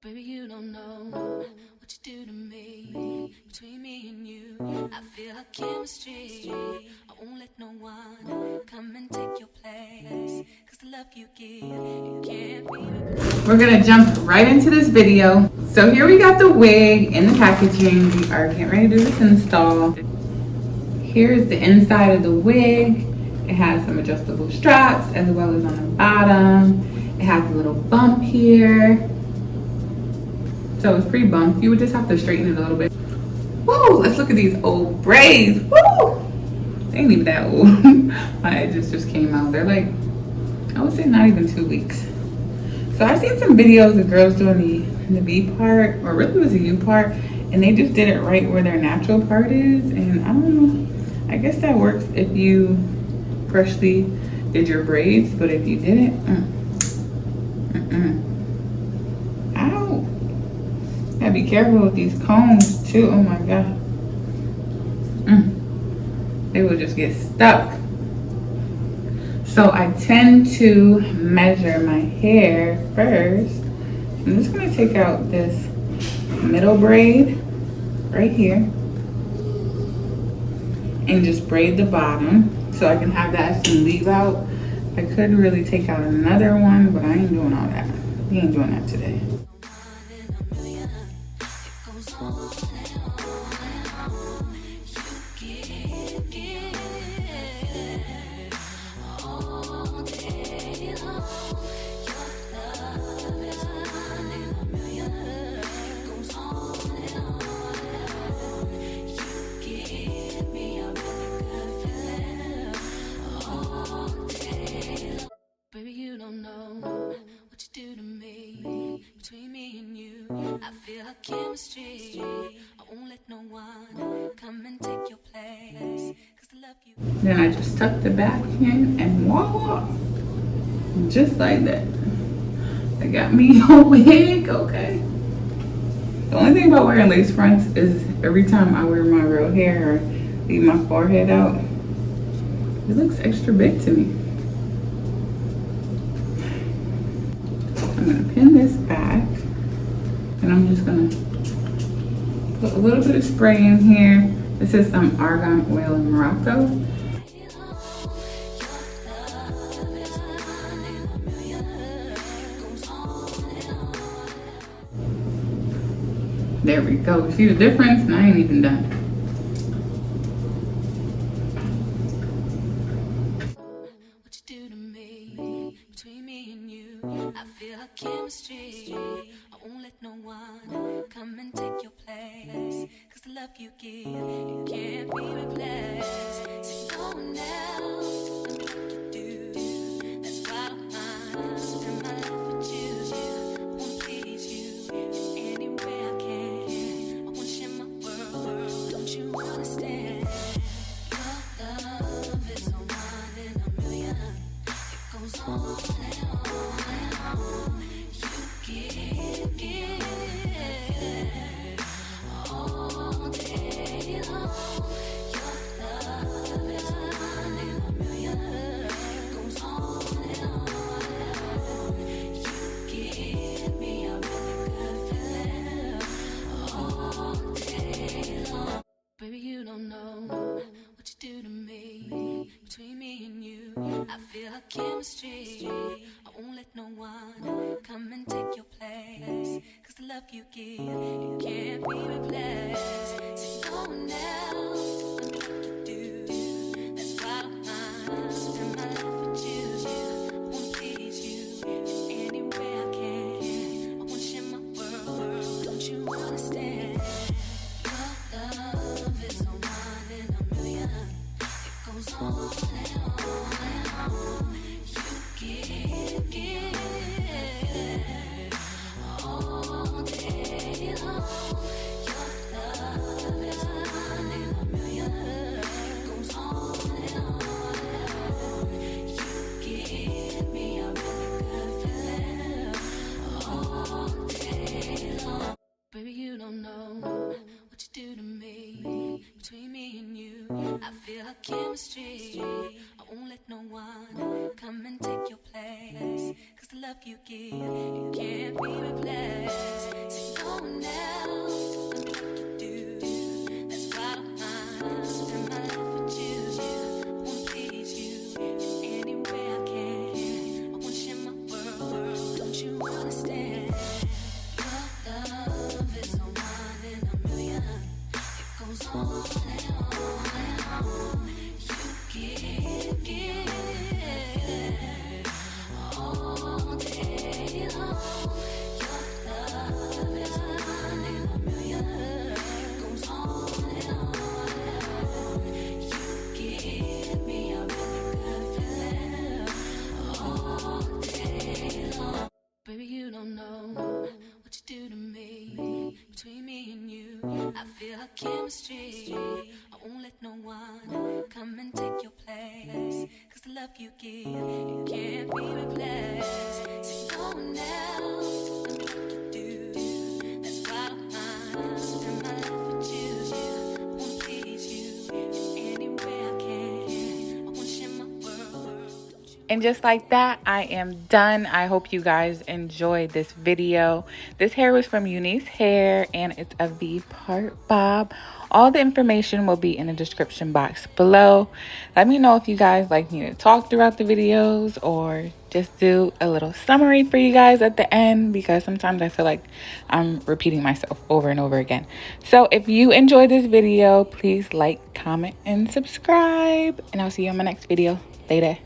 Baby, you don't know what you do to me. Between me and you, I feel like chemistry. I won't let no one come and take your place. Cause the love you give, it can't be replaced. We're gonna jump right into this video. So here we got the wig in the packaging. We are getting ready to do this install. Here's the inside of the wig. It has some adjustable straps as well as on the bottom. It has a little bump here. So it's pretty bumped. You would just have to straighten it a little bit. Woo! Let's look at these old braids. Woo! They ain't even that old. My edges just came out. They're like, I would say not even 2 weeks. So I've seen some videos of girls doing the V part, or really it was a U part, and they just did it right where their natural part is. And I don't know. I guess that works if you freshly did your braids, but if you didn't, ow. Gotta be careful with these combs too. Oh my god. They will just get stuck. So I tend to measure my hair first. I'm just gonna take out this middle braid right here and just braid the bottom so I can have that as some leave out. I could really take out another one, but I ain't doing all that. We ain't doing that today. Baby, you don't know what you do to me. Between me and you, I feel like chemistry. I won't let no one come and take your place. Cause the love you. Then I just tuck the back in and voila. Just like that. I got me a wig, okay. The only thing about wearing lace fronts is every time I wear my real hair or leave my forehead out, it looks extra big to me. I'm gonna pin this back and I'm just gonna put a little bit of spray in here. This is some argan oil in Morocco. There we go. See the difference? And I ain't even done. I feel like chemistry. I won't let no one come and take your place. Cause the love you give, it can't be replaced. So no one else does what you do. That's why I spend my life with you. I wanna please you in any way I can. I wanna share my world. Don't you understand? Your love is a one in a million. It goes on and on. Baby, you don't know what you do to me. Between me and you, I feel like chemistry. I won't let no one come and take your place. Cause the love you give, it can't be replaced. So no one else does what you do. That's why I spend my life with you. I wanna please you in any way I can. I wanna share my world. Don't you understand? Love is a one in a million. It goes on and on and on. You give all day long. Your love is a one in a million. It goes on and on and on. You give me a really good feeling all day long. Baby, you don't know what you do to me. Between me and you, I feel like chemistry. I won't let no one come and take your place. Cause the love you give, it can't be replaced. do to me, between me and you, I feel a chemistry. I won't let no one come and take your place, cause the love you give, it can't be replaced. So go now, tell me what to do, that's why I spend my life with you. I wanna please you in any way I can. I wanna share my world. And just like that, I am done. I hope you guys enjoyed this video. This hair was from Unice Hair and it's a V-part bob. All the information will be in the description box below. Let me know if you guys like me to talk throughout the videos or just do a little summary for you guys at the end, because sometimes I feel like I'm repeating myself over and over again. So if you enjoyed this video, please like, comment, and subscribe. And I'll see you on my next video. Later.